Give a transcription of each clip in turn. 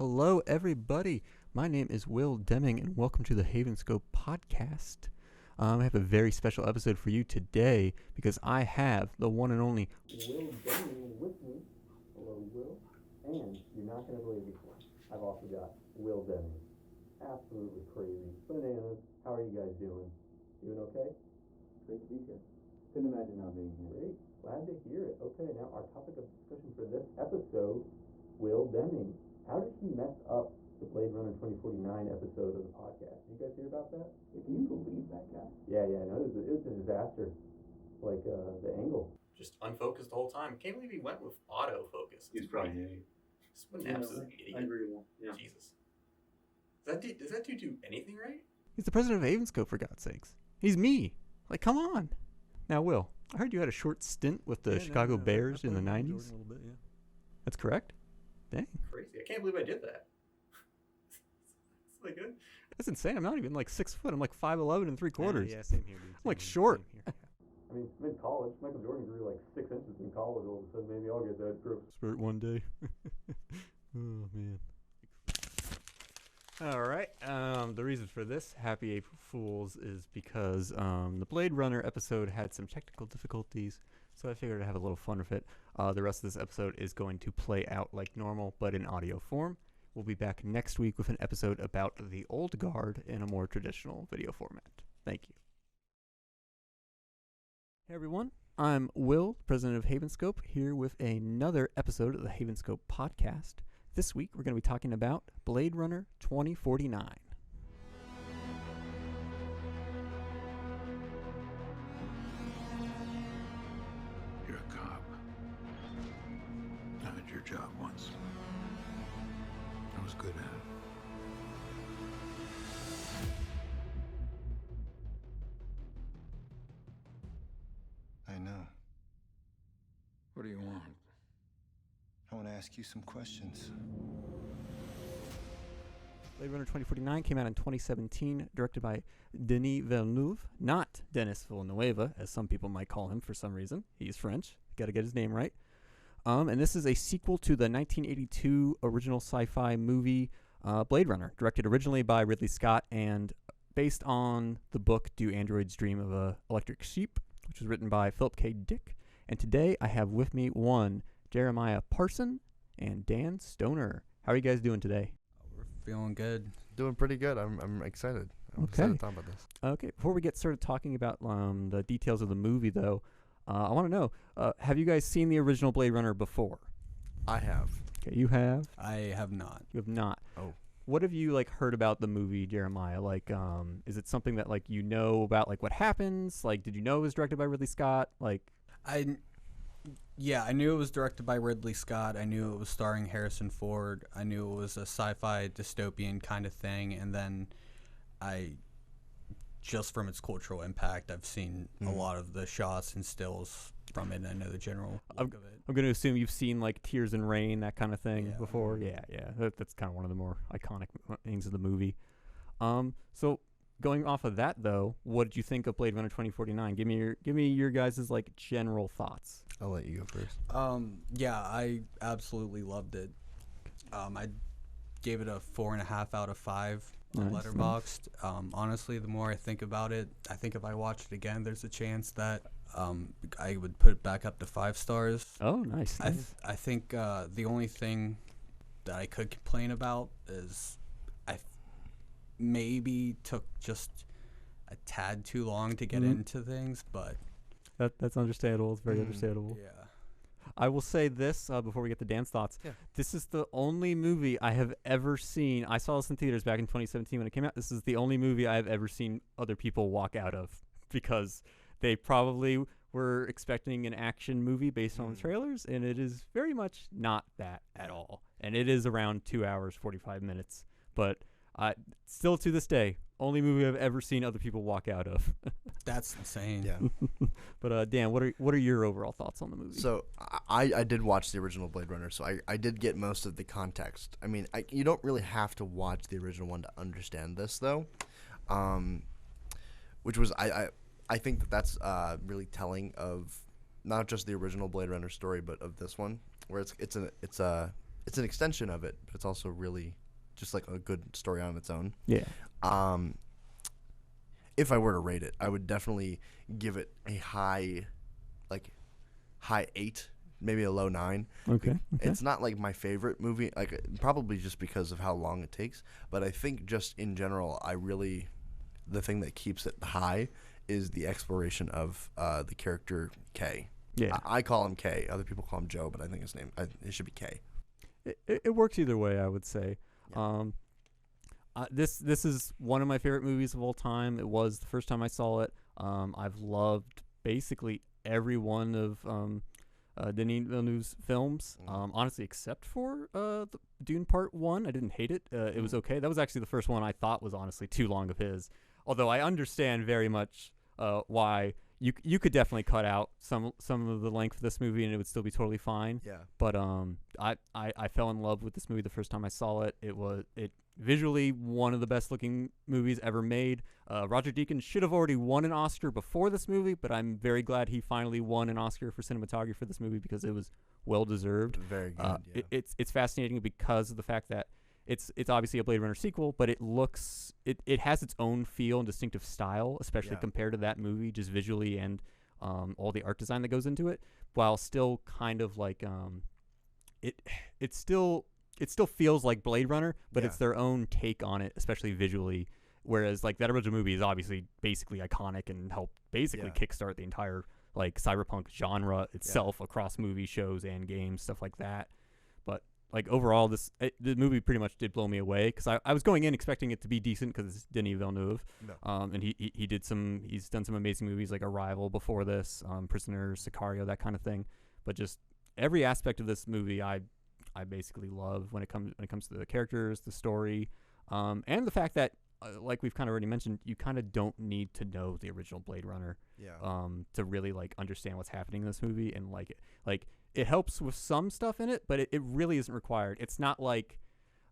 Hello, everybody. My name is Will Deming, and welcome to the Havenscope podcast. I have a very special episode for you today because I have the one and only Will Deming with me. Hello, Will. And you're not going to believe this one. I've also got Will Deming. Absolutely crazy. Bananas. How are you guys doing? Doing okay? Great to be here. Couldn't imagine not being here. Great. Glad to hear it. Okay, now our topic of discussion for this episode, Will Deming. How did he mess up the Blade Runner 2049 episode of the podcast? Did you guys hear about that? Can you believe that guy? Yeah, no, it was a disaster. Like, the angle. Just unfocused the whole time. Can't believe he went with autofocus. He's probably an idiot. Just an absolute idiot. I agree with that. Yeah. Jesus. Does that dude do anything right? He's the president of Havenscope, for God's sakes. He's me. Like, come on. Now, Will, I heard you had a short stint with the Chicago Bears in the 90s. A little bit, yeah. That's correct? Dang. Crazy. I can't believe I did that. It's like good. That's insane. I'm not even like 6 foot. I'm like 5'11" and 3/4. Yeah, same here, dude. I'm like short. I mean, in college, Michael Jordan grew like 6 inches in college. All of a sudden, maybe I'll get that growth spurt one day. Oh, man. All right. The reason for this Happy April Fools is because the Blade Runner episode had some technical difficulties, so I figured I'd have a little fun with it. The rest of this episode is going to play out like normal, but in audio form. We'll be back next week with an episode about the Old Guard in a more traditional video format. Thank you. Hey everyone, I'm Will, president of Havenscope, here with another episode of the Havenscope podcast. This week we're going to be talking about Blade Runner 2049. You're a cop. I had your job once. I was good at it. I know. What do you want? I want to ask you some questions. Blade Runner 2049 came out in 2017, directed by Denis Villeneuve, not Denis Villeneuve, as some people might call him for some reason. He's French. Got to get his name right. And this is a sequel to the 1982 original sci-fi movie Blade Runner, directed originally by Ridley Scott and based on the book Do Androids Dream of a Electric Sheep, which was written by Philip K. Dick. And today I have with me one Jeremiah Parson and Dan Stoner. How are you guys doing today? We're feeling good. Doing pretty good. I'm excited. I'm Okay. excited to talk about this. Okay, before we get started talking about the details of the movie, though, I want to know, have you guys seen the original Blade Runner before? I have. Okay, you have? I have not. You have not. Oh. What have you, like, heard about the movie, Jeremiah? Like, is it something that, like, you know about, like, what happens? Like, did you know it was directed by Ridley Scott? Like, I knew it was directed by Ridley Scott. I knew it was starring Harrison Ford. I knew it was a sci-fi dystopian kind of thing. And then just from its cultural impact, I've seen a lot of the shots and stills from it, and I know the general look of it. I'm going to assume you've seen, like, Tears in Rain, that kind of thing Yeah. before. Yeah. That's kind of one of the more iconic things of the movie. So going off of that, though, what did you think of Blade Runner 2049? Give me your guys' like general thoughts. I'll let you go first. Yeah, I absolutely loved it. I gave it a 4.5 out of 5 on Nice, Letterboxd. Honestly, the more I think about it, I think if I watch it again, there's a chance that I would put it back up to 5 stars. Oh, nice. I think the only thing that I could complain about is I maybe took just a tad too long to get into things, but That's understandable. It's very understandable. yeah. I will say this before we get to Dan's thoughts. Yeah. This is the only movie I have ever seen. I saw this in theaters back in 2017 when it came out. This is the only movie I have ever seen other people walk out of because they probably were expecting an action movie based on the trailers, and it is very much not that at all. And it is around 2 hours, 45 minutes. But still to this day, only movie I've ever seen other people walk out of. That's insane. Yeah. But Dan, what are your overall thoughts on the movie? So I did watch the original Blade Runner, so I did get most of the context. I mean, you don't really have to watch the original one to understand this, though. Which was I think that's really telling of not just the original Blade Runner story, but of this one, where it's it's an extension of it, but it's also really just like a good story on its own. Yeah. If I were to rate it, I would definitely give it a high 8, maybe a low 9. Okay. It's not like my favorite movie, like probably just because of how long it takes. But I think just in general, the thing that keeps it high is the exploration of the character K. Yeah. I call him K. Other people call him Joe, but I think it should be K. It works either way, I would say. Yeah. This is one of my favorite movies of all time. It was the first time I saw it. I've loved basically every one of Denis Villeneuve's films, honestly, except for the Dune Part 1. I didn't hate it. It was okay. That was actually the first one I thought was honestly too long of his. Although I understand very much why you could definitely cut out some of the length of this movie and it would still be totally fine. Yeah. But I fell in love with this movie the first time I saw it. It visually one of the best looking movies ever made. Roger Deakins should have already won an Oscar before this movie, but I'm very glad he finally won an Oscar for cinematography for this movie because it was well deserved. Very good. Yeah. It's fascinating because of the fact that it's obviously a Blade Runner sequel, but it has its own feel and distinctive style, especially compared to that movie, just visually and all the art design that goes into it, while still kind of like it still feels like Blade Runner, but it's their own take on it, especially visually. Whereas like that original movie is obviously basically iconic and helped basically kickstart the entire like cyberpunk genre itself across movie shows and games, stuff like that. But like overall, the movie pretty much did blow me away because I was going in expecting it to be decent because it's Denis Villeneuve, and he's done some amazing movies like Arrival before this, Prisoners, Sicario, that kind of thing. But just every aspect of this movie, I basically love when it comes to the characters, the story, and the fact that like we've kind of already mentioned, you kind of don't need to know the original Blade Runner, to really like understand what's happening in this movie and like it. Like it helps with some stuff in it, but it really isn't required. It's not like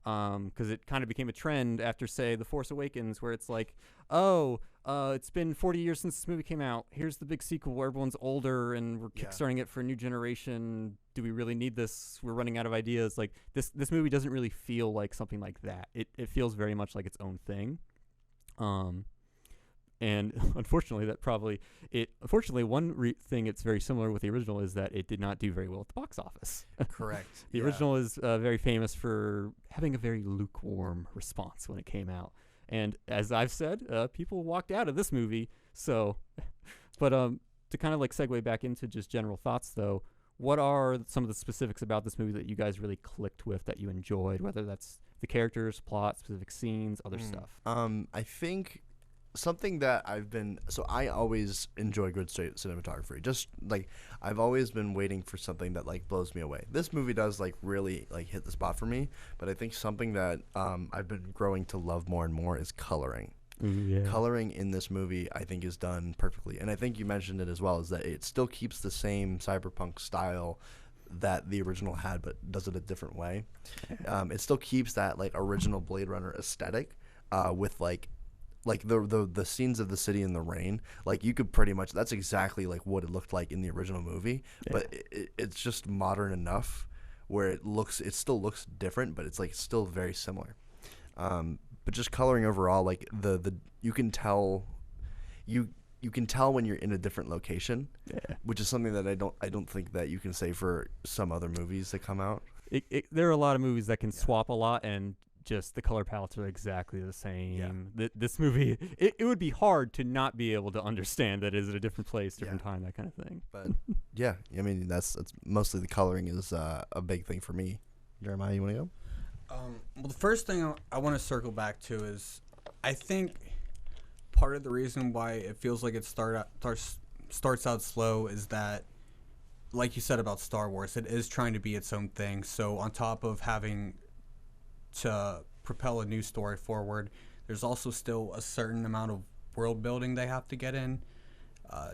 because it kind of became a trend after, say, The Force Awakens, where it's like, it's been 40 years since this movie came out. Here's the big sequel where everyone's older and we're kickstarting it for a new generation. Do we really need this? We're running out of ideas. Like this movie doesn't really feel like something like that. It feels very much like its own thing. And unfortunately, one thing it's very similar with the original is that it did not do very well at the box office. Correct. The original is very famous for having a very lukewarm response when it came out. And as I've said, people walked out of this movie. So, but to kind of like segue back into just general thoughts, though, what are some of the specifics about this movie that you guys really clicked with, that you enjoyed, whether that's the characters, plot, specific scenes, other stuff? I think something that I always enjoy good cinematography. Just like I've always been waiting for something that like blows me away. This movie does like really like hit the spot for me, but I think something that I've been growing to love more and more is coloring. Coloring in this movie I think is done perfectly, and I think you mentioned it as well, is that it still keeps the same cyberpunk style that the original had, but does it a different way. It still keeps that like original Blade Runner aesthetic with like the scenes of the city in the rain. Like you could pretty much, that's exactly like what it looked like in the original movie, but it's just modern enough where it still looks different, but it's like still very similar. But just coloring overall, like you can tell when you're in a different location, which is something that I don't think that you can say for some other movies that come out. There are a lot of movies that can swap a lot, and just the color palettes are exactly the same. This movie, it would be hard to not be able to understand that it is at a different place, different time, that kind of thing. But yeah, I mean that's mostly the coloring is a big thing for me. Jeremiah, you want to go? Well, the first thing I want to circle back to is I think part of the reason why it feels like it starts out slow is that, like you said about Star Wars, it is trying to be its own thing. So on top of having to propel a new story forward, there's also still a certain amount of world building they have to get in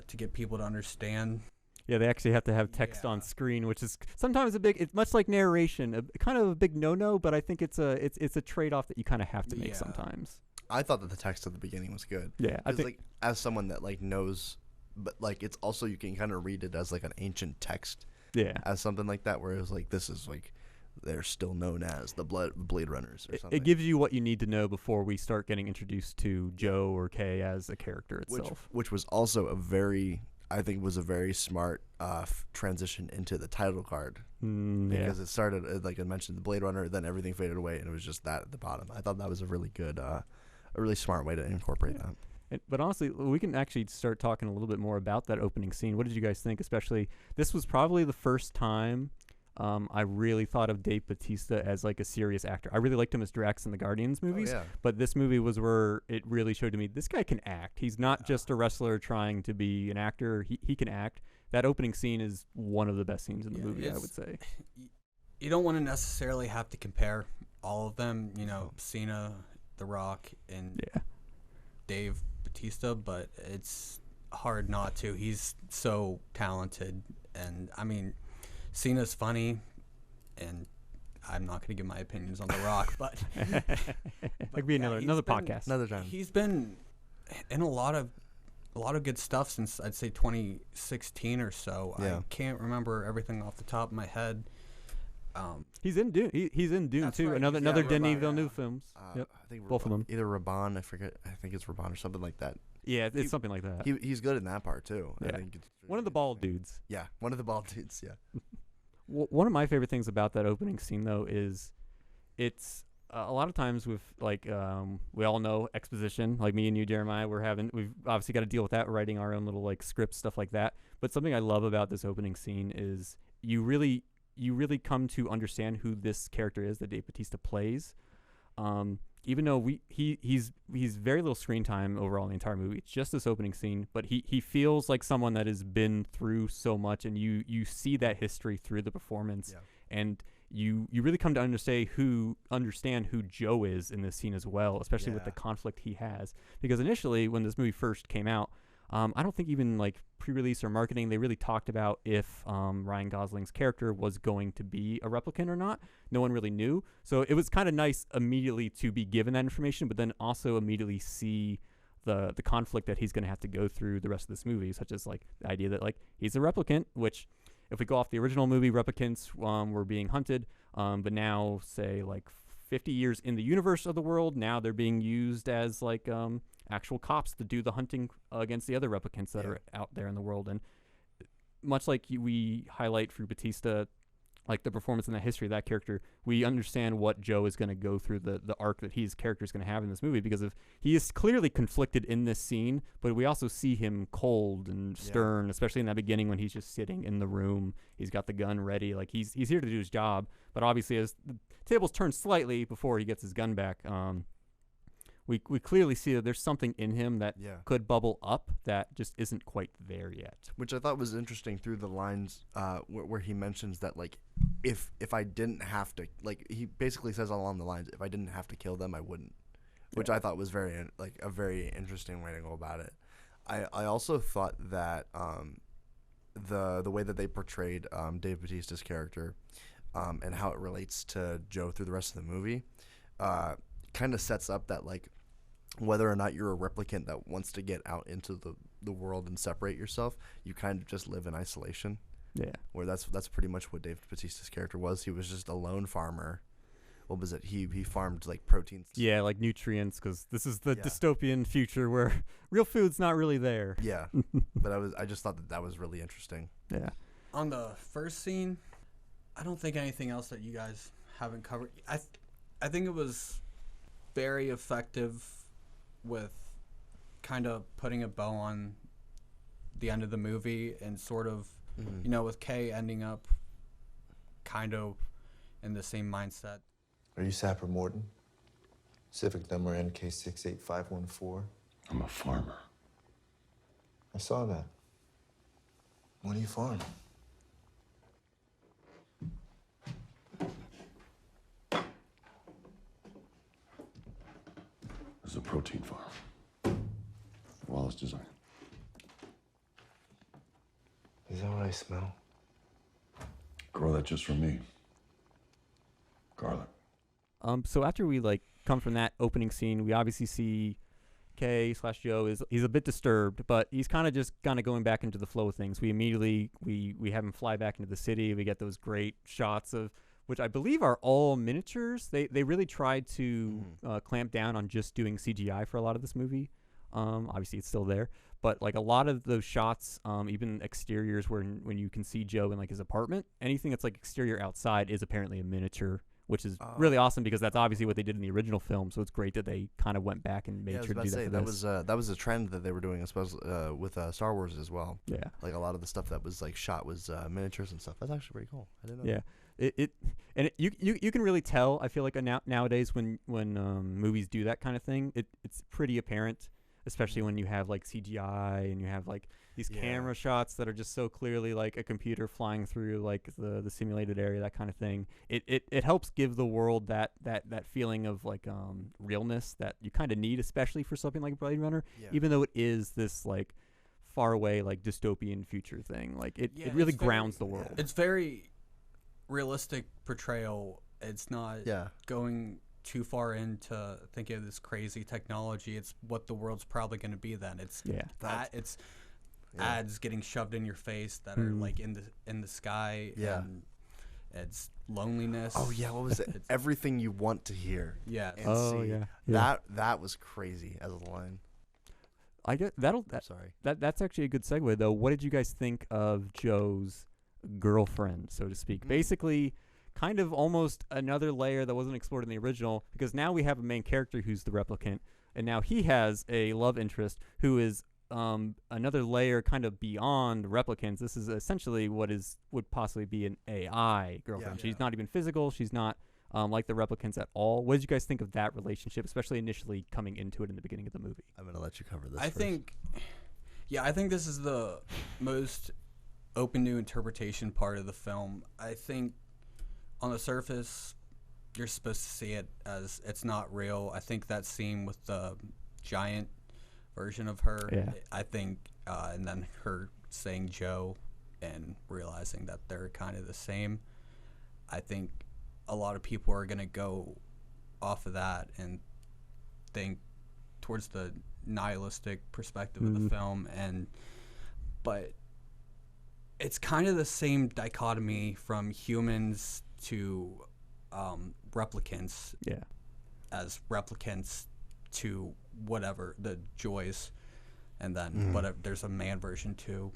to get people to understand. Yeah, they actually have to have text on screen, which is sometimes it's much like narration, kind of a big no-no, but I think it's a trade-off that you kind of have to make sometimes. I thought that the text at the beginning was good. Yeah, I think, like, as someone that like knows, but like it's also, you can kind of read it as like an ancient text. Yeah, as something like that, where it was like, this is like they're still known as the Blade Runners or something. It gives you what you need to know before we start getting introduced to Joe or Kay as a character itself. Which was also I think was a very smart transition into the title card. Because it started, like I mentioned, the Blade Runner, then everything faded away, and it was just that at the bottom. I thought that was a really good, a really smart way to incorporate that. But honestly, we can actually start talking a little bit more about that opening scene. What did you guys think? Especially, this was probably the first time I really thought of Dave Bautista as like a serious actor. I really liked him as Drax in the Guardians movies, but this movie was where it really showed to me this guy can act. He's not just a wrestler trying to be an actor. He can act. That opening scene is one of the best scenes in the movie, I would say. You don't want to necessarily have to compare all of them, Cena, The Rock, and Dave Bautista, but it's hard not to. He's so talented, and I mean, Cena's funny, and I'm not going to give my opinions on The Rock, but like be another podcast, another time. He's been in a lot of good stuff since I'd say 2016 or so. Yeah. I can't remember everything off the top of my head. He's in Dune. He's in Dune too. Right. Another Denis Villeneuve films. I think both of them. Either Raban, I forget. I think it's Raban or something like that. Yeah, it's something like that. He's good in that part too. Yeah. I think it's One of the bald dudes. Yeah, one of the bald dudes. Yeah. One of my favorite things about that opening scene, though, is it's a lot of times with like we all know exposition. Like me and you, Jeremiah, we've obviously got to deal with that, writing our own little like scripts, stuff like that. But something I love about this opening scene is you really come to understand who this character is that Dave Bautista plays. Even though he's very little screen time overall in the entire movie. It's just this opening scene, but he feels like someone that has been through so much, and you see that history through the performance, and you really come to understand who Joe is in this scene as well, especially with the conflict he has. Because initially, when this movie first came out, I don't think even like pre-release or marketing, they really talked about if Ryan Gosling's character was going to be a replicant or not. No one really knew. So it was kind of nice immediately to be given that information, but then also immediately see the conflict that he's going to have to go through the rest of this movie, such as like the idea that like he's a replicant, which if we go off the original movie, replicants were being hunted, but now say like 50 years in the universe of the world, now they're being used as like actual cops to do the hunting against the other replicants that are out there in the world. And much like we highlight through Bautista, like the performance and the history of that character, we understand what Joe is going to go through, the arc that his character is going to have in this movie, because he is clearly conflicted in this scene, but we also see him cold and stern, especially in that beginning when he's just sitting in the room. He's got the gun ready. Like he's here to do his job, but obviously as the tables turn slightly before he gets his gun back, we clearly see that there's something in him that could bubble up that just isn't quite there yet. Which I thought was interesting through the lines where he mentions that, like, if I didn't have to, like, he basically says along the lines, if I didn't have to kill them, I wouldn't. Which I thought was a very interesting way to go about it. I also thought that the way that they portrayed Dave Bautista's character and how it relates to Joe through the rest of the movie kind of sets up that, like, whether or not you're a replicant that wants to get out into the world and separate yourself, you kind of just live in isolation. Yeah. Where that's pretty much what Dave Bautista's character was. He was just a lone farmer. What was it? He farmed like proteins. Yeah, like nutrients, because this is the dystopian future where real food's not really there. Yeah. But I just thought that was really interesting. Yeah. On the first scene, I don't think anything else that you guys haven't covered. I think it was very effective with kind of putting a bow on the end of the movie, and sort of, with Kay ending up kind of in the same mindset. Are you Sapper Morton? Civic number NK68514. I'm a farmer. I saw that. What do you farm? This is a protein farm. Wallace design. Is that what I smell? Grow that just for me. Garlic. So after we like come from that opening scene, we obviously see K/Joe he's a bit disturbed, but he's kind of going back into the flow of things. We immediately we have him fly back into the city. We get those great shots of which I believe are all miniatures. They really tried to clamp down on just doing CGI for a lot of this movie. Obviously, it's still there, but like a lot of those shots, even exteriors, when you can see Joe in like his apartment, anything that's like exterior outside is apparently a miniature, which is really awesome because that's obviously what they did in the original film. So it's great that they kind of went back and made sure to do that. That was a trend that they were doing, especially with Star Wars as well. Yeah, like a lot of the stuff that was like shot was miniatures and stuff. That's actually pretty cool. I didn't know. Yeah. You can really tell. I feel like nowadays when movies do that kind of thing, it's pretty apparent, especially when you have like CGI and you have like these camera shots that are just so clearly like a computer flying through like the simulated area, that kind of thing. It helps give the world that feeling of like realness that you kind of need, especially for something like Blade Runner, even though it is this like far away like dystopian future thing. Like it really grounds the world. It's very realistic portrayal. It's not going too far into thinking of this crazy technology. It's what the world's probably going to be then. It's it's ads getting shoved in your face that are like in the sky. And it's loneliness. Oh yeah, what was it? Everything you want to hear. Yeah. And that was crazy as a line. I get that's actually a good segue though. What did you guys think of Joe's girlfriend, so to speak? Basically kind of almost another layer that wasn't explored in the original, because now we have a main character who's the replicant, and now he has a love interest who is another layer kind of beyond replicants. This is essentially would possibly be an AI girlfriend. She's not even physical. She's not like the replicants at all. What did you guys think of that relationship, especially initially coming into it in the beginning of the movie? I'm gonna let you cover this. I think this is the most open to interpretation part of the film. I think on the surface, you're supposed to see it as it's not real. I think that scene with the giant version of her, I think, and then her saying Joe and realizing that they're kind of the same, I think a lot of people are going to go off of that and think towards the nihilistic perspective of the film. But it's kind of the same dichotomy from humans to replicants, as replicants to whatever the joys, and then whatever. There's a man version too.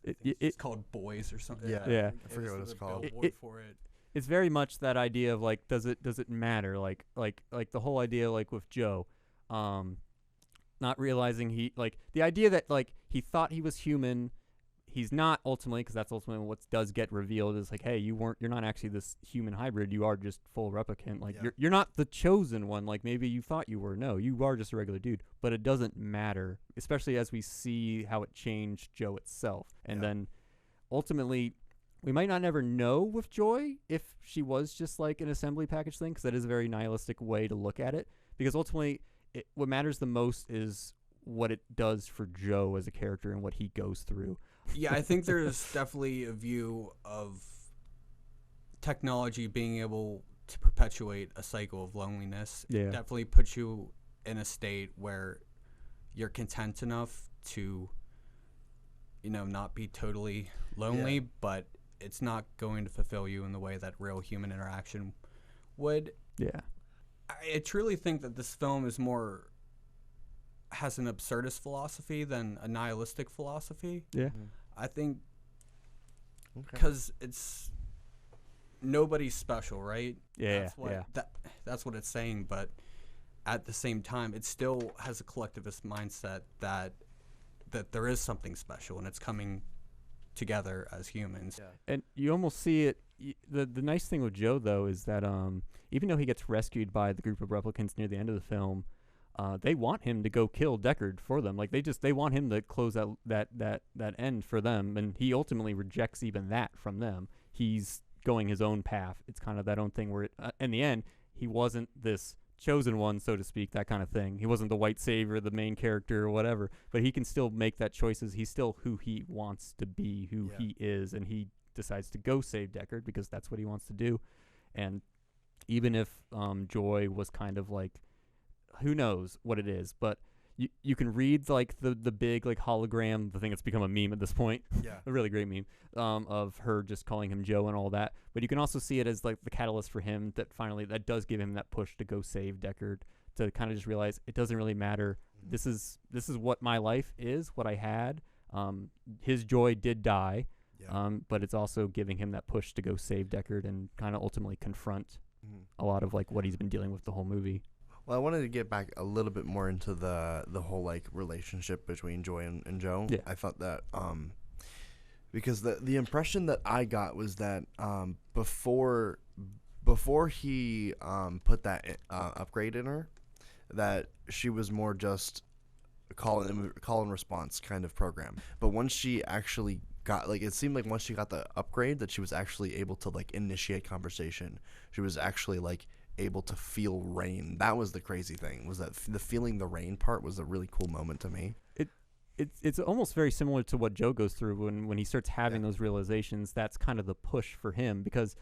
It's called Boys or something. I forget what it's called. It's very much that idea of like, does it matter? Like the whole idea like with Joe, not realizing the idea that like he thought he was human. He's not ultimately, because that's ultimately what does get revealed, is like, hey, you're not actually this human hybrid. You are just full replicant. Like you're not the chosen one. Like maybe you thought you were. No, you are just a regular dude. But it doesn't matter, especially as we see how it changed Joe itself. And then ultimately, we might not ever know with Joy if she was just like an assembly package thing, because that is a very nihilistic way to look at it. Because ultimately, what matters the most is what it does for Joe as a character and what he goes through. Yeah, I think there's definitely a view of technology being able to perpetuate a cycle of loneliness. Yeah. It definitely puts you in a state where you're content enough to, not be totally lonely, but it's not going to fulfill you in the way that real human interaction would. Yeah. I truly think that this film has an absurdist philosophy than a nihilistic philosophy. Yeah. I think because it's nobody's special, right? Yeah. That's what it's saying, but at the same time, it still has a collectivist mindset that there is something special and it's coming together as humans. Yeah. And you almost see it. The nice thing with Joe though is that even though he gets rescued by the group of replicants near the end of the film, they want him to go kill Deckard for them. Like they want him to close that end for them, and he ultimately rejects even that from them. He's going his own path. It's kind of that own thing where in the end he wasn't this chosen one, so to speak, that kind of thing. He wasn't the white savior, the main character or whatever, but he can still make that choices. He's still who he wants to be, who he is, and he decides to go save Deckard because that's what he wants to do. And even if Joy was kind of like, who knows what it is, but you can read like the big like hologram, the thing that's become a meme at this point. Yeah. A really great meme of her just calling him Joe and all that. But you can also see it as like the catalyst for him that finally that does give him that push to go save Deckard, to kind of just realize it doesn't really matter. This is what my life is, what I had. His joy did die, but it's also giving him that push to go save Deckard and kind of ultimately confront a lot of like what he's been dealing with the whole movie. Well, I wanted to get back a little bit more into the whole like relationship between Joy and Joe. Yeah. I thought that because the impression that I got was that before he put that upgrade in her, that she was more just call and response kind of program. But once she actually got, like, it seemed like once she got the upgrade that she was actually able to like initiate conversation. She was actually like able to feel rain. That was the crazy thing, was that the feeling the rain part was a really cool moment to me. It's almost very similar to what Joe goes through when he starts having those realizations. That's kind of the push for him, because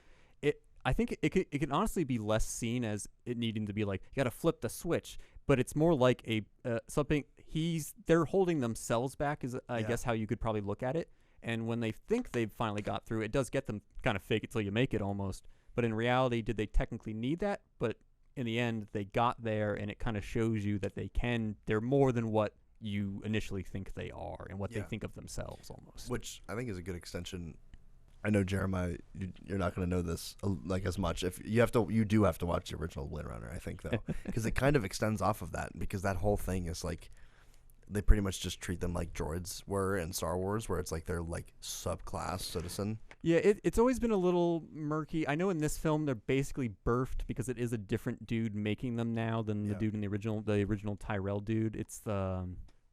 I think it can honestly be less seen as it needing to be like you got to flip the switch, but it's more like a something they're holding themselves back is I guess how you could probably look at it. And when they think they've finally got through, it does get them kind of fake it till you make it almost. But in reality, did they technically need that? But in the end, they got there, and it kind of shows you that they're more than what you initially think they are and what they think of themselves almost. Which I think is a good extension. I know, Jeremiah, you're not going to know this like as much. If you do have to watch the original Blade Runner, I think, though, because it kind of extends off of that, because that whole thing is like they pretty much just treat them like droids were in Star Wars, where it's like they're like subclass citizen. Yeah, it's always been a little murky. I know in this film they're basically birthed because it is a different dude making them now than the dude in the original Tyrell dude. It's the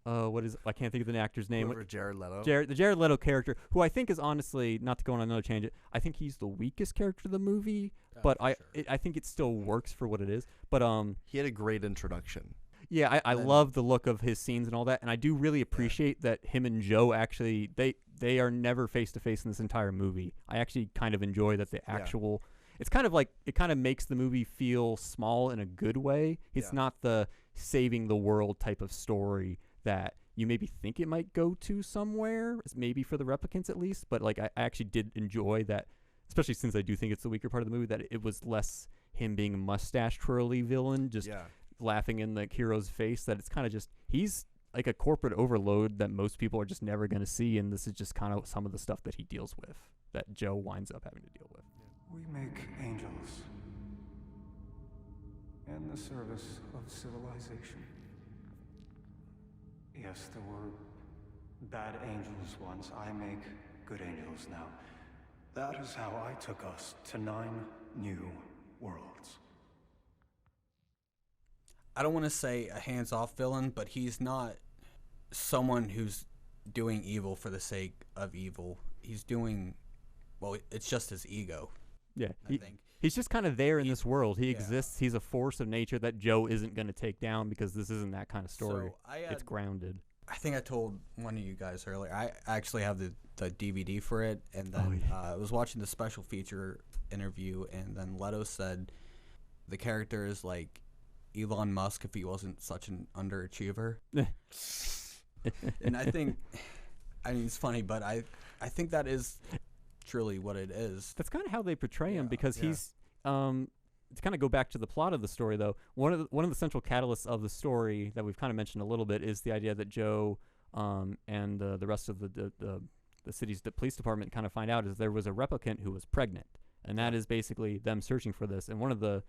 what is it? I can't think of the actor's name. Jared Leto. The Jared Leto character, who I think is honestly, not to go on another tangent, I think he's the weakest character of the movie, but I think it still works for what it is. But he had a great introduction. Yeah, I love the look of his scenes and all that, and I do really appreciate that him and Joe actually they are never face to face in this entire movie. I actually kind of enjoy that the actual. It's kind of like it kind of makes the movie feel small in a good way. It's not the saving the world type of story that you maybe think it might go to somewhere, maybe for the replicants at least. But like I actually did enjoy that, especially since I do think it's the weaker part of the movie, that it was less him being a mustache twirly villain, just laughing in the hero's face, that it's kind of just he's like a corporate overload that most people are just never going to see, and this is just kind of some of the stuff that he deals with, that Joe winds up having to deal with. We make angels in the service of civilization. Yes, there were bad angels once. I make good angels now. That is how I took us to 9 new worlds. I don't want to say a hands-off villain, but he's not someone who's doing evil for the sake of evil. He's doing, well, it's just his ego. Yeah, I think. He's just kind of there in this world. He exists. He's a force of nature that Joe isn't going to take down, because this isn't that kind of story. So it's grounded. I think I told one of you guys earlier, I actually have the DVD for it, and then I was watching the special feature interview, and then Leto said the character is like Elon Musk if he wasn't such an underachiever. And I think, I mean, it's funny, but I think that is truly what it is. That's kind of how they portray him, because he's to kind of go back to the plot of the story, though, one of the central catalysts of the story that we've kind of mentioned a little bit is the idea that Joe and the rest of the city's police department kind of find out is there was a replicant who was pregnant, and that is basically them searching for this. And one of the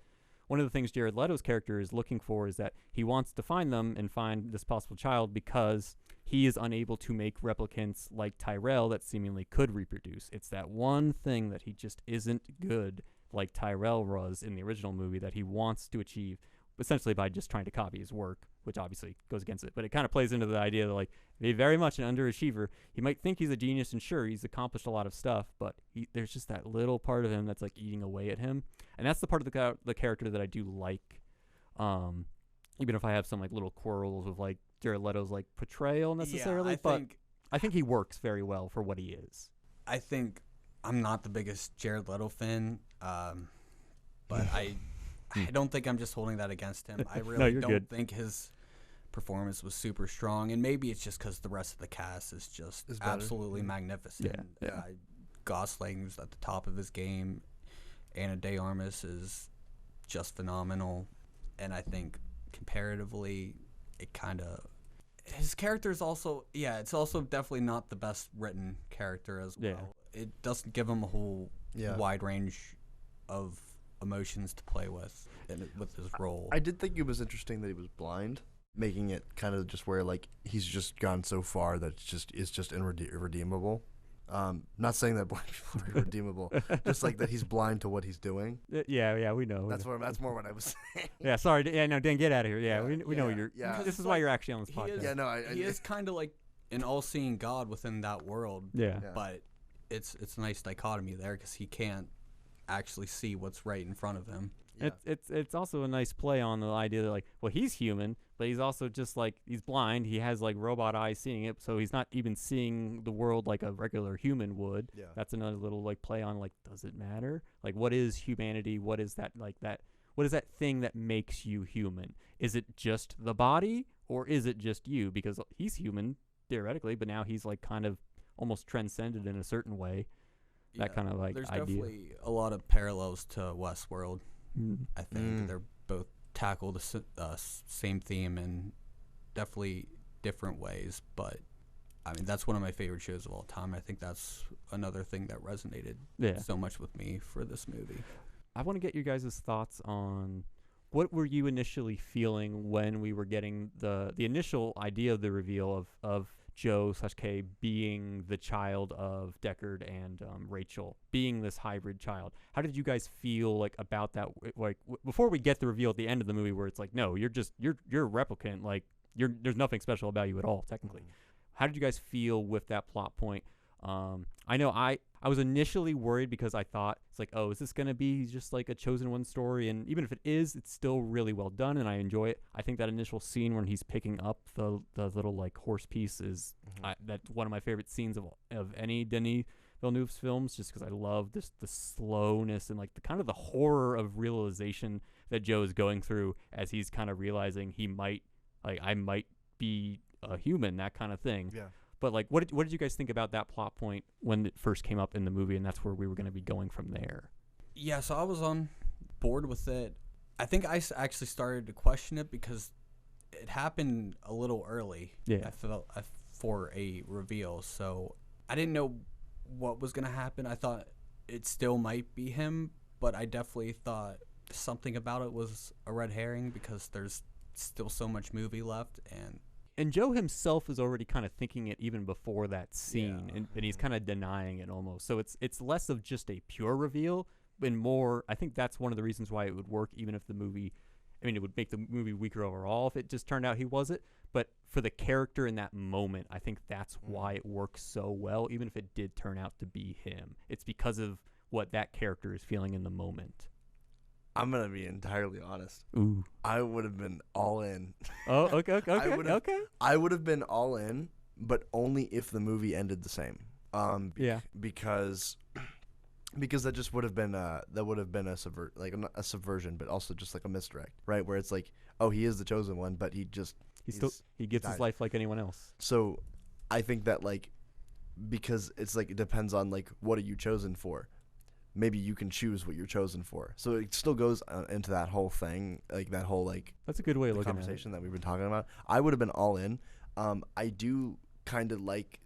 things Jared Leto's character is looking for is that he wants to find them and find this possible child, because he is unable to make replicants like Tyrell that seemingly could reproduce. It's that one thing that he just isn't good like Tyrell was in the original movie that he wants to achieve, essentially by just trying to copy his work, which obviously goes against it. But it kind of plays into the idea that, like, he's very much an underachiever. He might think he's a genius, and sure, he's accomplished a lot of stuff, but there's just that little part of him that's like eating away at him. And that's the part of the character that I do like, even if I have some like little quarrels with like Jared Leto's like portrayal necessarily. I think he works very well for what he is. I think I'm not the biggest Jared Leto fan, but I don't think I'm just holding that against him. I really don't think his performance was super strong, and maybe it's just because the rest of the cast is just Is better. absolutely magnificent. Yeah. Gosling's at the top of his game. Ana de Armas is just phenomenal, and I think comparatively, it kind of his character is also it's also definitely not the best written character as well. Yeah. It doesn't give him a whole wide range of emotions to play with with his role. I did think it was interesting that he was blind, making it kind of just where like he's just gone so far that it's just irredeemable. Not saying that blind people are irredeemable, just like that he's blind to what he's doing. Yeah, we know. That's more what I was saying. Yeah, sorry. Yeah, no, Dan, get out of here. Yeah, we know you're. Yeah. This is why you're actually on this podcast. He is kind of like an all-seeing God within that world. Yeah. But it's a nice dichotomy there because he can't actually see what's right in front of him. Yeah. It's also a nice play on the idea that, like, well, he's human, but he's also just like, he's blind. He has like robot eyes seeing it, so he's not even seeing the world like a regular human would. Yeah. That's another little like play on, like, does it matter? Like, what is humanity? What is that, like, that? What is that thing that makes you human? Is it just the body, or is it just you? Because he's human theoretically, but now he's like kind of almost transcended in a certain way. That kind of like there's idea. Definitely a lot of parallels to Westworld. I think they're both tackle the same theme in definitely different ways, but I mean that's one of my favorite shows of all time. I think that's another thing that resonated so much with me for this movie. I want to get your guys' thoughts on what were you initially feeling when we were getting the initial idea of the reveal of Joe/Kay being the child of Deckard and Rachel, being this hybrid child. How did you guys feel like about that? Like before we get the reveal at the end of the movie, where it's like, no, you're a replicant. Like there's nothing special about you at all, technically. How did you guys feel with that plot point? I know I was initially worried because I thought it's like, oh, is this going to be just like a Chosen One story? And even if it is, it's still really well done and I enjoy it. I think that initial scene when he's picking up the little like horse piece is that's one of my favorite scenes of any Denis Villeneuve's films, just because I love the slowness and like the kind of the horror of realization that Joe is going through as he's kind of realizing I might be a human, that kind of thing. Yeah. But like, what did you guys think about that plot point when it first came up in the movie, and that's where we were going to be going from there? Yeah, so I was on board with it. I think I actually started to question it because it happened a little early. Yeah. I felt for a reveal, so I didn't know what was going to happen. I thought it still might be him, but I definitely thought something about it was a red herring because there's still so much movie left, and Joe himself is already kind of thinking it even before that scene, and he's kind of denying it almost. So it's less of just a pure reveal, and more. I think that's one of the reasons why it would work, even if the movie, I mean, it would make the movie weaker overall if it just turned out he was it. But for the character in that moment, I think that's why it works so well, even if it did turn out to be him. It's because of what that character is feeling in the moment. I'm gonna be entirely honest. Ooh. I would have been all in. Oh, okay. I would have been all in, but only if the movie ended the same. Because that just would have been a subversion, but also just like a misdirect, right? Where it's like, oh, he is the chosen one, but he gets his life like anyone else. So, I think that like, because it's like it depends on like what are you chosen for. Maybe you can choose what you're chosen for. So it still goes into that whole thing, like that whole like. That's a good way of looking at it. Conversation that we've been talking about. I would have been all in. I do kind of like.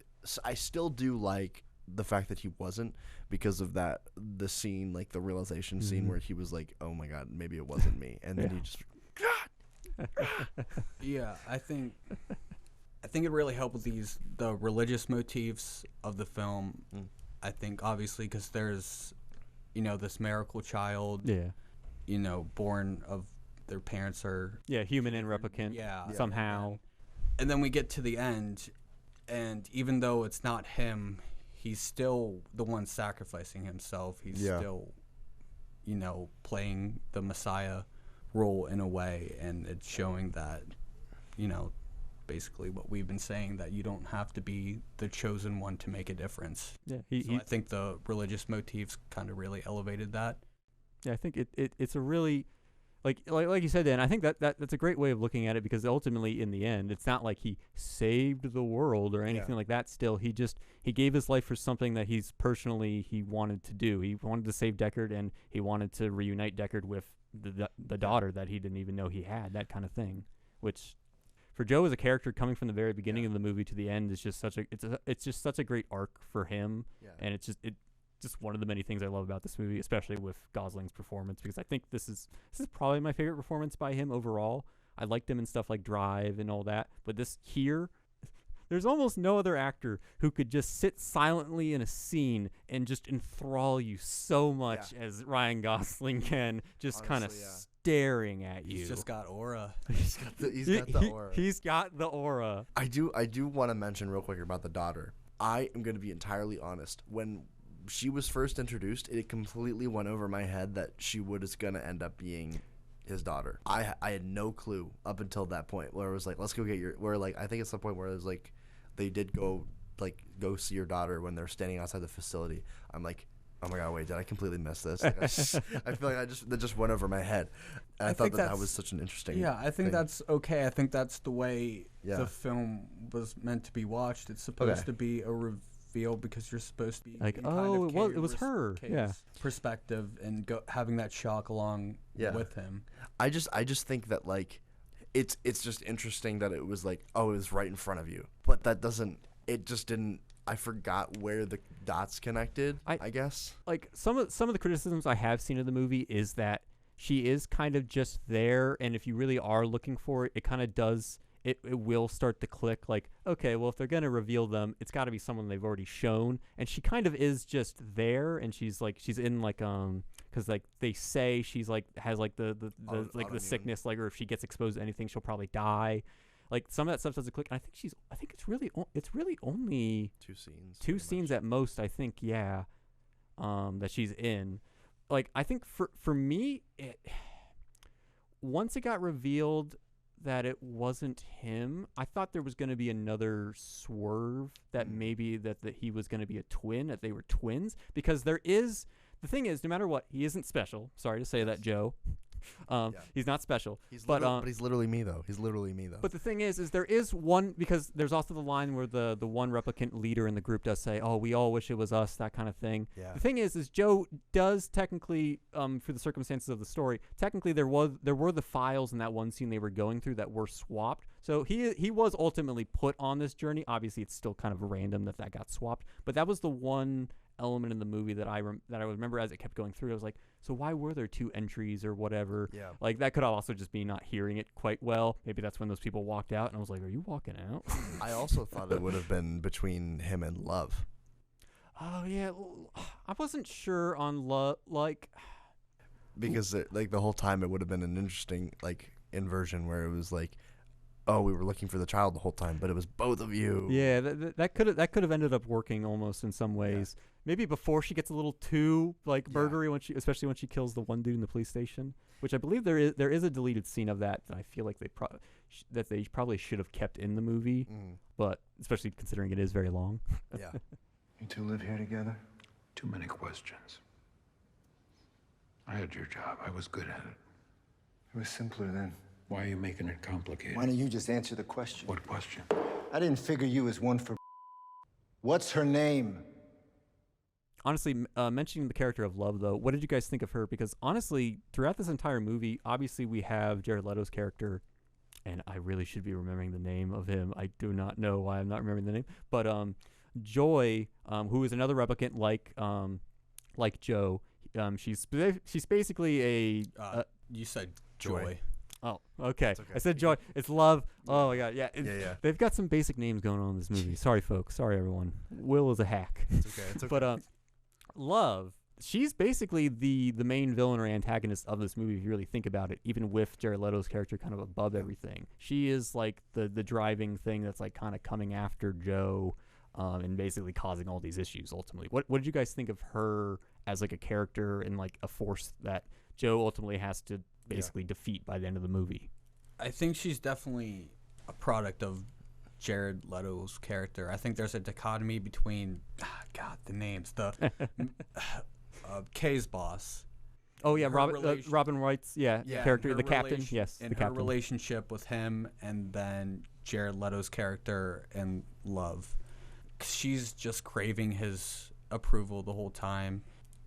I still do like the fact that he wasn't, because of the scene, like the realization scene where he was like, "Oh my God, maybe it wasn't me," and then he just. Yeah, I think it really helped with the religious motifs of the film. I think obviously because there's, this miracle child, born of their parents are human and replicant, somehow, and then we get to the end, and even though it's not him, he's still the one sacrificing himself. He's still, playing the Messiah role in a way, and it's showing that, basically what we've been saying, that you don't have to be the chosen one to make a difference. I think the religious motifs kind of really elevated that. Yeah, I think it's a really like you said, Dan, I think that's a great way of looking at it, because ultimately, in the end, it's not like he saved the world or anything like that. Still, he gave his life for something that he wanted to do. He wanted to save Deckard, and he wanted to reunite Deckard with the daughter that he didn't even know he had. That kind of thing, which for Joe as a character, coming from the very beginning of the movie to the end, is just it's just such a great arc for him, and it's just one of the many things I love about this movie, especially with Gosling's performance, because I think this is probably my favorite performance by him overall. I liked him in stuff like Drive and all that, but this here, there's almost no other actor who could just sit silently in a scene and just enthrall you so much as Ryan Gosling can, just kind of staring at you. He's just got aura. He's got the aura. He's got the aura. I do want to mention real quick about the daughter. I am going to be entirely honest. When she was first introduced, it completely went over my head that she was going to end up being his daughter. I had no clue up until that point, where it was like, let's go get I think it's the point where it was like, they did go see your daughter when they're standing outside the facility. I'm like, oh my god, wait, did I completely miss this? Like, I feel like that just went over my head. And I thought that was such an interesting Yeah, I think thing. that's okay. I think that's the way the film was meant to be watched. It's supposed to be a reveal, because you're supposed to be like, in oh, it was her. Yeah. Perspective, and having that shock along with him. I just think that, like, it's just interesting that it was like, oh, it was right in front of you, but that doesn't. It just didn't. I forgot where the dots connected. I guess. Like some of the criticisms I have seen of the movie is that she is kind of just there, and if you really are looking for it, it kind of does. It will start to click. Like, okay, well, if they're gonna reveal them, it's got to be someone they've already shown, and she kind of is just there, and she's in like because like they say she's like has like the sickness, like, or if she gets exposed to anything, she'll probably die. Like, some of that stuff doesn't click. And I think it's really only two scenes at most. I think that she's in. Like, I think for me, once it got revealed that it wasn't him, I thought there was going to be another swerve that maybe that he was going to be a twin, that they were twins, because the thing is, no matter what, he isn't special. Sorry to say that, Joe. He's not special. But he's literally me though. But the thing is there is one, because there's also the line where the one replicant leader in the group does say, "Oh, we all wish it was us," that kind of thing. Yeah. The thing is Joe does technically, for the circumstances of the story, technically there were the files in that one scene they were going through that were swapped. So he was ultimately put on this journey. Obviously, it's still kind of random that got swapped, but that was the one element in the movie that I remember as it kept going through. I was like, so why were there two entries or whatever? Yeah. Like, that could also just be not hearing it quite well. Maybe that's when those people walked out, and I was like, are you walking out? I also thought it would have been between him and Love. Oh, yeah. I wasn't sure on Love, like... Because, the whole time it would have been an interesting, inversion where it was like, oh, we were looking for the child the whole time, but it was both of you. Yeah, that could have ended up working almost in some ways. Yeah. Maybe before she gets a little too murdery, especially when she kills the one dude in the police station, which I believe there is a deleted scene of that I feel like they probably should have kept in the movie, but especially considering it is very long. Yeah. You two live here together? Too many questions. I had your job. I was good at it. It was simpler then. Why are you making it complicated? Why don't you just answer the question? What question? I didn't figure you as one for... What's her name? Honestly, mentioning the character of Love, though, what did you guys think of her? Because honestly, throughout this entire movie, obviously we have Jared Leto's character, and I really should be remembering the name of him. I do not know why I'm not remembering the name. But Joy, who is another replicant like Joe, she's basically a... you said Joy. Oh, okay. Okay. I said Joy. It's Love. Oh my God, yeah. They've got some basic names going on in this movie. Sorry, folks. Sorry, everyone. Will is a hack. It's okay. But Love, she's basically the main villain or antagonist of this movie, if you really think about it, even with Jared Leto's character kind of above everything. She is like the driving thing that's like kind of coming after Joe, and basically causing all these issues ultimately. What did you guys think of her as like a character and like a force that Joe ultimately has to basically defeat by the end of the movie? I think she's definitely a product of Jared Leto's character. I think there's a dichotomy between the names, the K's boss. Oh yeah, her Robin Wright's character, and the her captain. relation- Yes, and the her captain. relationship with him, and then Jared Leto's character and Love. She's just craving his approval the whole time.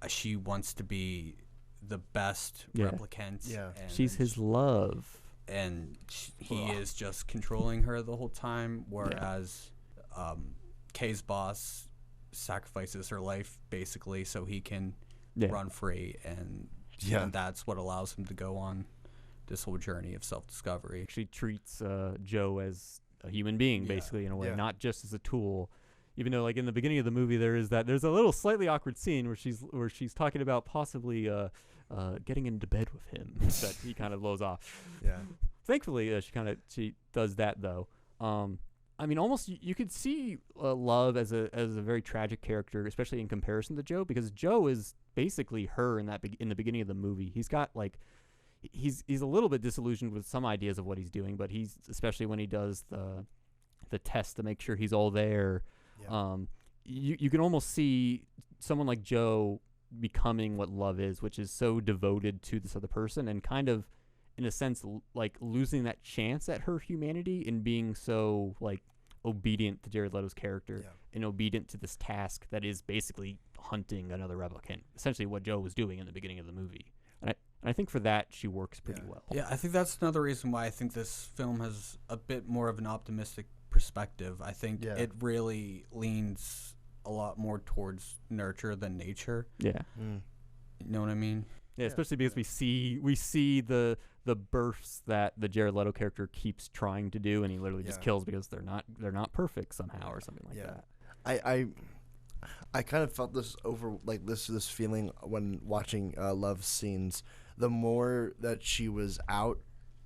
She wants to be the best Yeah. replicant. Yeah. and She's his love. and he is just controlling her the whole time, whereas Kay's boss sacrifices her life basically so he can run free, and that's what allows him to go on this whole journey of self-discovery. She treats Joe as a human being, basically, in a way, Yeah. not just as a tool. Even though, like in the beginning of the movie, there's a little slightly awkward scene where she's talking about possibly getting into bed with him that he kind of blows off. Yeah. Thankfully, she does that though. I mean, almost you could see Love as a very tragic character, especially in comparison to Joe, because Joe is basically her in the beginning of the movie. He's got like he's a little bit disillusioned with some ideas of what he's doing, but he's especially when he does the test to make sure he's all there. Yeah. You can almost see someone like Joe becoming what Love is, which is so devoted to this other person and kind of, in a sense, like losing that chance at her humanity and being so like obedient to Jared Leto's character and obedient to this task that is basically hunting another replicant. Essentially, what Joe was doing in the beginning of the movie, and I think for that she works pretty well. Yeah, I think that's another reason why I think this film has a bit more of an optimistic perspective. I think it really leans a lot more towards nurture than nature. Yeah. You know what I mean? Yeah, especially because we see the births that the Jared Leto character keeps trying to do, and he literally just kills because they're not perfect somehow or something like that. I kind of felt this this feeling when watching Love scenes. The more that she was out,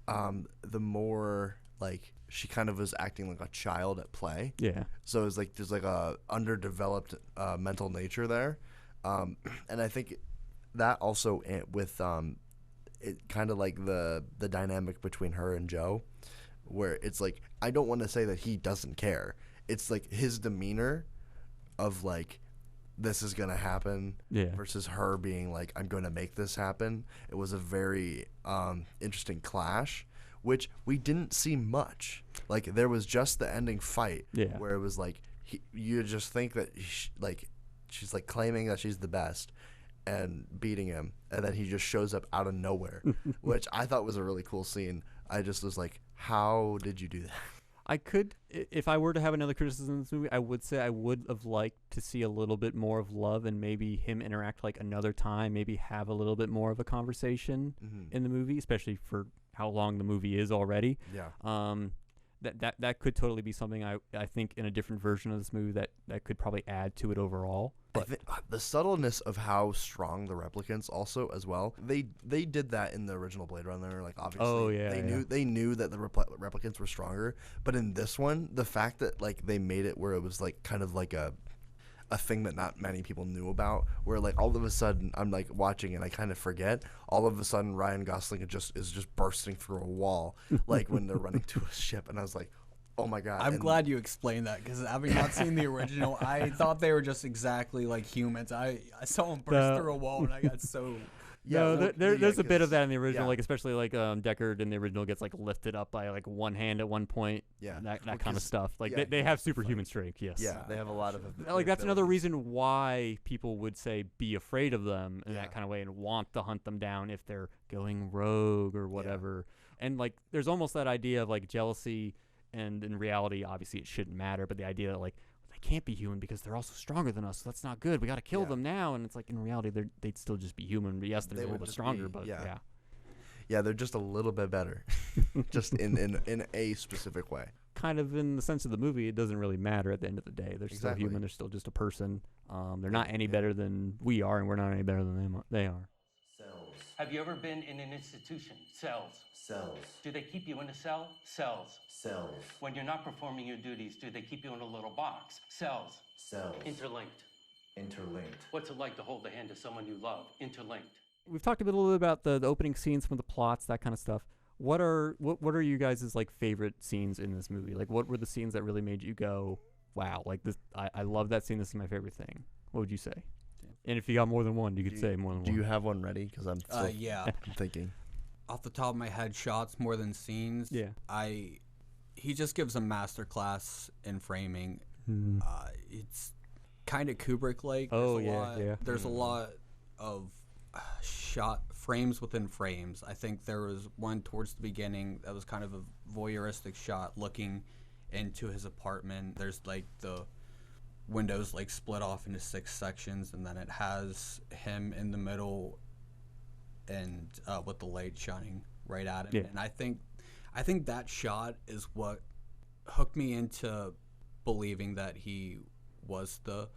the more like she kind of was acting like a child at play. Yeah. So it's like there's like a underdeveloped mental nature there, and I think that also with it kind of like the dynamic between her and Joe, where it's like I don't want to say that he doesn't care. It's like his demeanor of like this is gonna happen versus her being like I'm gonna make this happen. It was a very interesting clash, which we didn't see much. Like there was just the ending fight where it was like you just think that she's like claiming that she's the best and beating him, and then he just shows up out of nowhere, which I thought was a really cool scene. I just was like, how did you do that? I could, if I were to have another criticism of this movie, I would say I would have liked to see a little bit more of Love and maybe him interact like another time, maybe have a little bit more of a conversation in the movie, especially for how long the movie is already. Yeah. That could totally be something I think in a different version of this movie that could probably add to it overall. But the subtleness of how strong the replicants also as well. They did that in the original Blade Runner. Like obviously, they knew that the replicants were stronger. But in this one, the fact that like they made it where it was like kind of like a thing that not many people knew about, where like all of a sudden I'm like watching and I kind of forget. All of a sudden Ryan Gosling is just bursting through a wall, like when they're running to a ship, and I was like, oh my god! I'm glad you explained that, because having not seen the original, I thought they were just exactly like humans. I saw them burst through a wall and I got so. There's a bit of that in the original, like especially like Deckard in the original gets like lifted up by like one hand at one point. Yeah, that kind of stuff. Like they have superhuman strength. Yes. Yeah, they have a lot of. Like that's another reason why people would say be afraid of them in that kind of way and want to hunt them down if they're going rogue or whatever. And like there's almost that idea of like jealousy, and in reality, obviously it shouldn't matter. But the idea that like they can't be human because they're also stronger than us. So that's not good. We got to kill them now. And it's like in reality, they'd still just be human. Yes, they're a little bit stronger, but yeah, they're just a little bit better, just in a specific way. Kind of in the sense of the movie, it doesn't really matter at the end of the day. They're still human. They're still just a person. They're not any better than we are, and we're not any better than they are. Cells. Have you ever been in an institution? Cells. Cells. Do they keep you in a cell? Cells. Cells. When you're not performing your duties, do they keep you in a little box? Cells. Cells. Interlinked. Interlinked. What's it like to hold the hand of someone you love? Interlinked. We've talked a little bit about the opening scenes, some of the plots, that kind of stuff. What are you guys' like favorite scenes in this movie? Like, what were the scenes that really made you go, wow, like this? I love that scene. This is my favorite thing. What would you say? And if you got more than one, you could say more than Do one. you have one ready? Because I'm still Yeah. I'm thinking. Off the top of my head, shots more than scenes. Yeah. He just gives a masterclass in framing. It's kind of Kubrick-like. Oh, There's a yeah, lot, yeah. There's a lot of shot frames within frames. I think there was one towards the beginning that was kind of a voyeuristic shot looking into his apartment. There's like the windows like split off into 6 sections, and then it has him in the middle and with the light shining right at him. Yeah. And I think that shot is what hooked me into believing that he was the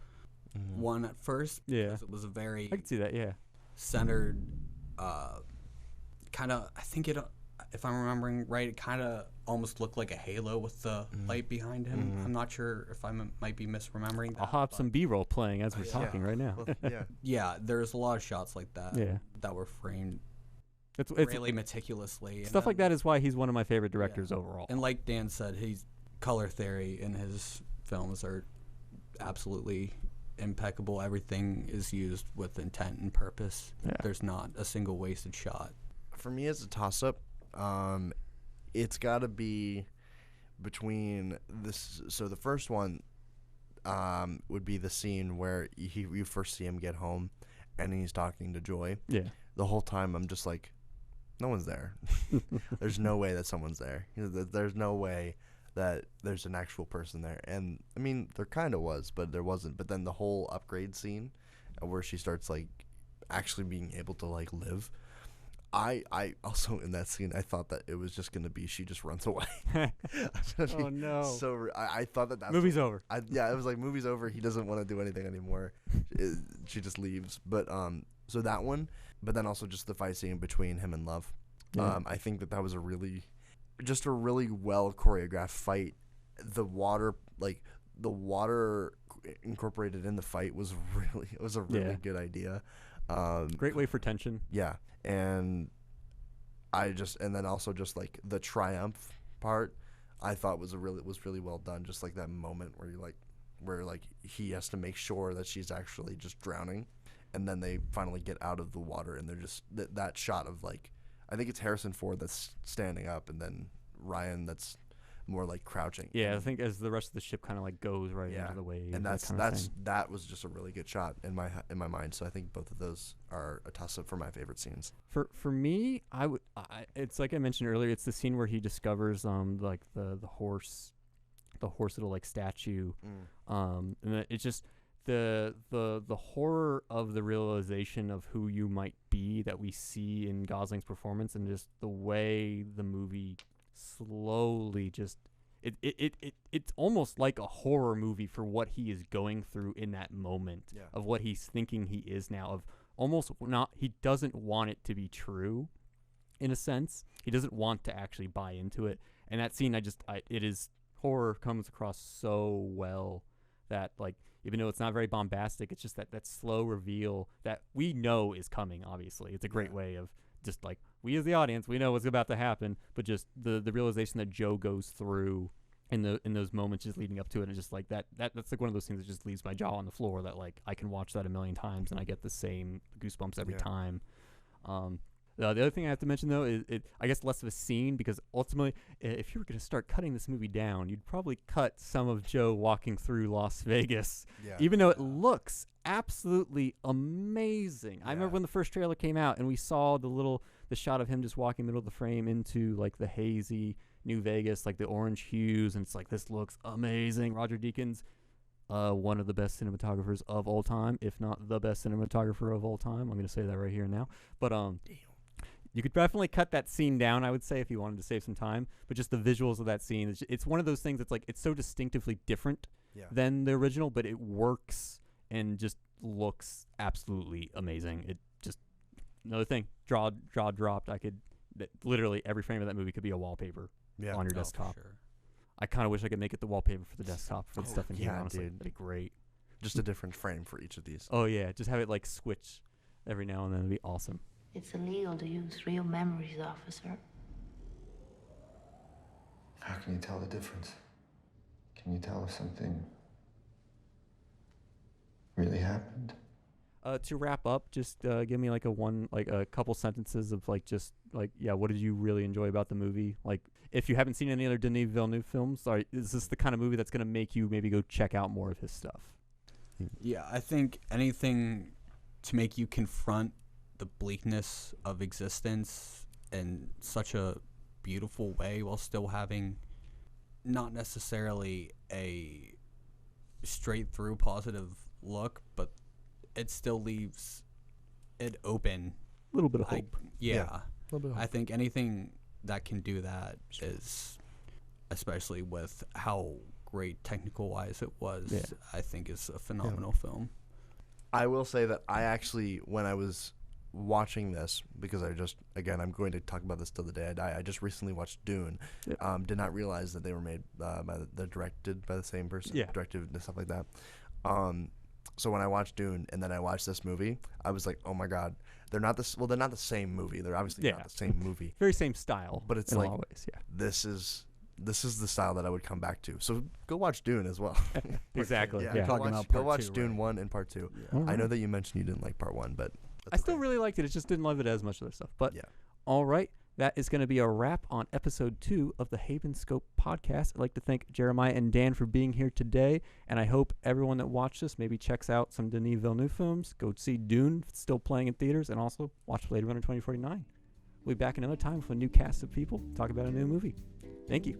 one at first. Yeah. Because it was a very I can see that, yeah. centered, kind of, I think it, if I'm remembering right, it kind of almost looked like a halo with the light behind him. I'm not sure if might be misremembering that. I'll have but some B-roll playing as we're talking right now. Well, yeah. Yeah, there's a lot of shots like that Yeah. that were framed It's really meticulously. And stuff like then- that is why he's one of my favorite directors Yeah. overall. And like Dan said, his color theory in his films are absolutely impeccable. Everything is used with intent and purpose. Yeah. There's not a single wasted shot. For me, it's a toss-up. It's got to be between this. So the first one would be the scene where you first see him get home, and he's talking to Joy. Yeah. The whole time, I'm just like, no one's there. There's no way that someone's there. There's no way that there's an actual person there. And I mean, there kind of was, but there wasn't. But then the whole upgrade scene, where she starts like actually being able to like live. I also in that scene I thought that it was just gonna be she just runs away. Oh, no. So I thought that's Movie's over. Yeah, it was like movie's over. He doesn't want to do anything anymore. She just leaves. But so that one. But then also just the fight scene between him and Love. Yeah. I think that was a really well choreographed fight. The water incorporated in the fight was a really good idea. Great way for tension. Yeah, and then also just like the triumph part, I thought was really well done. Just like that moment where he has to make sure that she's actually just drowning, and then they finally get out of the water, and they're just that shot of like, I think it's Harrison Ford that's standing up, and then Ryan that's more like crouching. Yeah, I think as the rest of the ship kind of like goes right Yeah, into the wave. and that that was just a really good shot in my mind. So I think both of those are a toss up for my favorite scenes. For me, it's like I mentioned earlier. It's the scene where he discovers like the horse little like statue, and it's just the horror of the realization of who you might be that we see in Gosling's performance, and just the way the movie slowly just it's almost like a horror movie for what he is going through in that moment of what he's thinking he is now, of almost not, he doesn't want it to be true in a sense. He doesn't want to actually buy into it. And that scene, it is, horror comes across so well that, like, even though it's not very bombastic, it's just that slow reveal that we know is coming, obviously. It's a great way of just, like, we as the audience, we know what's about to happen, but just the realization that Joe goes through in those moments just leading up to it, and just like that's like one of those things that just leaves my jaw on the floor, that like I can watch that a million times and I get the same goosebumps every time. The other thing I have to mention, though, is I guess less of a scene, because ultimately, if you were going to start cutting this movie down, you'd probably cut some of Joe walking through Las Vegas, even though it looks absolutely amazing. I remember when the first trailer came out and we saw the shot of him just walking middle of the frame into like the hazy New Vegas, like the orange hues, and it's like, this looks amazing. Roger Deakins, one of the best cinematographers of all time, if not the best cinematographer of all time. I'm going to say that right here and now. But you could definitely cut that scene down, I would say, if you wanted to save some time. But just the visuals of that scene, it's one of those things that's like, it's so distinctively different than the original, but it works and just looks absolutely amazing. It just, another thing, jaw dropped. Literally every frame of that movie could be a wallpaper on your desktop. For sure. I kind of wish I could make it the wallpaper for the desktop for the stuff in here, honestly. Dude. That'd be great. Just a different frame for each of these. Oh, yeah. Just have it like switch every now and then. It'd be awesome. It's illegal to use real memories, officer. How can you tell the difference? Can you tell if something really happened? To wrap up, just give me like a couple sentences of like just like what did you really enjoy about the movie? Like if you haven't seen any other Denis Villeneuve films, is this the kind of movie that's gonna make you maybe go check out more of his stuff? Yeah, I think anything to make you confront the bleakness of existence in such a beautiful way while still having not necessarily a straight through positive look, but it still leaves it open. A little bit of hope. I think anything that can do that is, especially with how great technical wise it was, I think is a phenomenal film. I will say that I actually, when I was watching this, because I'm going to talk about this till the day I die. I just recently watched Dune. Did not realize that they were made they're directed by the same person. Directed and stuff like that. So when I watched Dune and then I watched this movie, I was like, oh my god, they're not the same movie. They're obviously not the same movie. Very same style, but it's in like a lot of ways, this is the style that I would come back to. So go watch Dune as well. Exactly. Go watch Dune 1 and Part 2. I know that you mentioned you didn't like Part 1, but I still really liked it. I just didn't love it as much as other stuff. But all right, that is going to be a wrap on episode 2 of the Haven Scope podcast. I'd like to thank Jeremiah and Dan for being here today, and I hope everyone that watched this maybe checks out some Denis Villeneuve films. Go see Dune, still playing in theaters, and also watch Blade Runner 2049. We'll be back another time with a new cast of people talk about a new movie. Thank you.